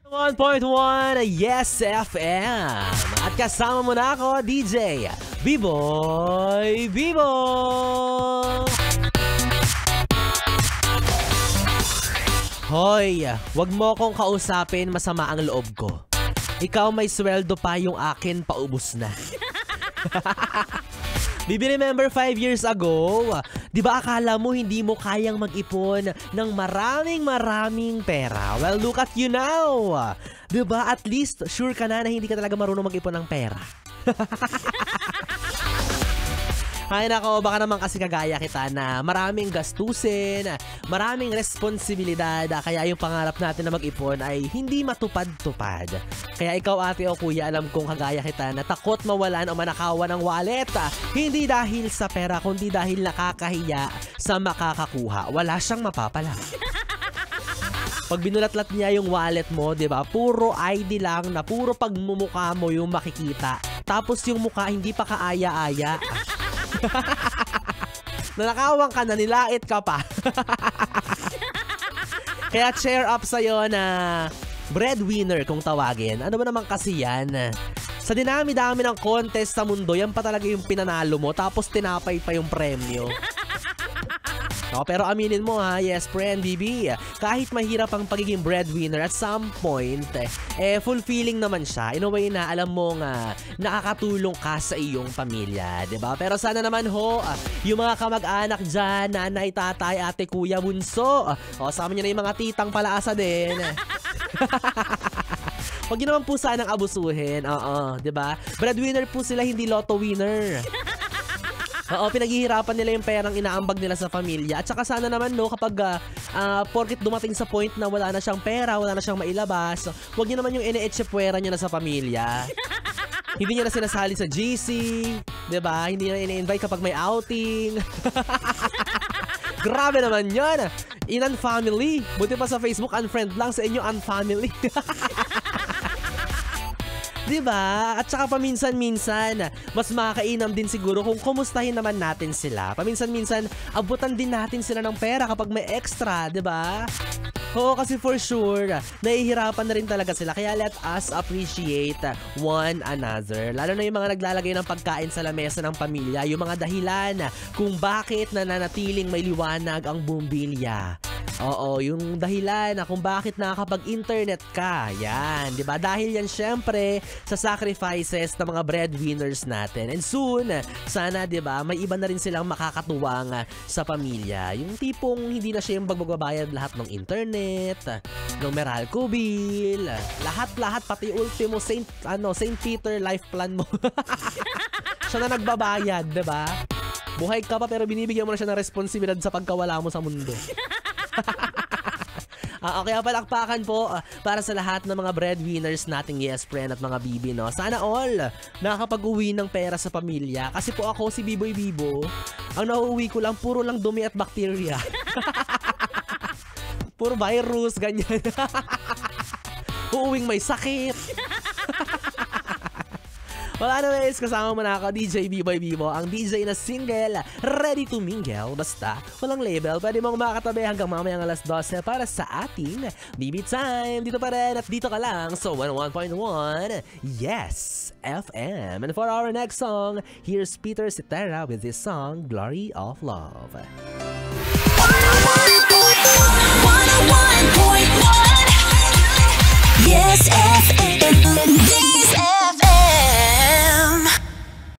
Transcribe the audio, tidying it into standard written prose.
1.1 Yes FM. At kasama mo na ako, DJ B-Boy Bibo. Hoy, wag mo akong kausapin, masama ang loob ko. Ikaw may sweldo pa, yung akin paubos na. Bibi, remember 5 years ago, di ba akala mo hindi mo kayang mag-ipon ng maraming pera? Well, look at you now. Di ba at least sure ka na hindi ka talaga marunong mag-ipon ng pera? Ay nako, baka naman kasi kagaya kita na maraming gastusin, maraming responsibilidad, kaya yung pangarap natin na mag-ipon ay hindi matupad-tupad. Kaya ikaw ate o kuya, alam kong kagaya kita na takot mawalan o manakawan ng wallet. Hindi dahil sa pera, kundi dahil nakakahiya sa makakakuha. Wala siyang mapapala. Pag binulatlat niya yung wallet mo, di ba? Puro ID lang na puro pagmumukha mo yung makikita. Tapos yung mukha hindi pa kaaya-aya. Nanakawang ka na, nilait ka pa. Kaya cheer up sa'yo na breadwinner kung tawagin. Ano ba naman kasi yan? Sa dinami-dami ng contest sa mundo, yan pa talaga yung pinanalo mo, tapos tinapay pa yung premyo. No, pero aminin mo ha, yes friend, BB, kahit mahirap ang pagiging breadwinner, at some point, fulfilling naman siya. In a way na alam mo nga, nakakatulong ka sa iyong pamilya, diba? Pero sana naman ho, yung mga kamag-anak dyan, nanay, tatay, ate, kuya, bunso, sama nyo na yung mga titang palaasa din. Huwag nyo naman po sanang abusuhin, diba? Breadwinner po sila, hindi lotto winner. Oo, pinaghihirapan nila yung perang inaambag nila sa pamilya. At saka sana naman no, kapag porkit dumating sa point na wala na siyang pera, wala na siyang mailabas, huwag niyo naman yung ine-etchepwera niyo na sa pamilya. Hindi niyo na sinasali sa GC, diba? Hindi niyo na ine-invite kapag may outing. Grabe naman yun. In-unfamily. Buti pa sa Facebook, unfriend lang, sa inyo unfamily. Diba? At saka paminsan-minsan, mas makakainam din siguro kung kumustahin naman natin sila. Paminsan-minsan, abutan din natin sila ng pera kapag may extra, diba? Oo, kasi for sure, nahihirapan na rin talaga sila. Kaya let us appreciate one another. Lalo na yung mga naglalagay ng pagkain sa lamesa ng pamilya, yung mga dahilan kung bakit nananatiling may liwanag ang bumbilya. Oo, yung dahilan na kung bakit nakakapag-internet ka. Yan, di ba? Dahil yan syempre sa sacrifices ng mga breadwinners natin. And soon, sana, di ba, may iba na rin silang makakatuwang sa pamilya. Yung tipong hindi na siya yung magbabayad lahat ng internet, ng Meralco bill, lahat-lahat, pati ultimo Saint Peter life plan mo. Siya na nagbabayad, di ba? Buhay ka pa pero binibigyan mo na siya ng responsibilidad sa pagkawala mo sa mundo. Kaya palakpakan po para sa lahat ng mga breadwinners nating yes friend at mga bibi, no? Sana all nakakapag-uwi ng pera sa pamilya. Kasi po ako, si B-Boy Bibo, ang nauuwi ko lang, puro lang dumi at bacteria. Puro virus, ganyan. Uuwing may sakit. Well, anyways, kasama mo na ako, DJ B-Boy Bibo, ang DJ na single, ready to mingle, basta walang label. Pwede mong makatabi hanggang mamayang alas 12 para sa ating BB Time. Dito pa rin at dito ka lang, so 101.1 Yes FM. And for our next song, here's Peter Cetera with his song, Glory of Love. 101.1 Yes FM.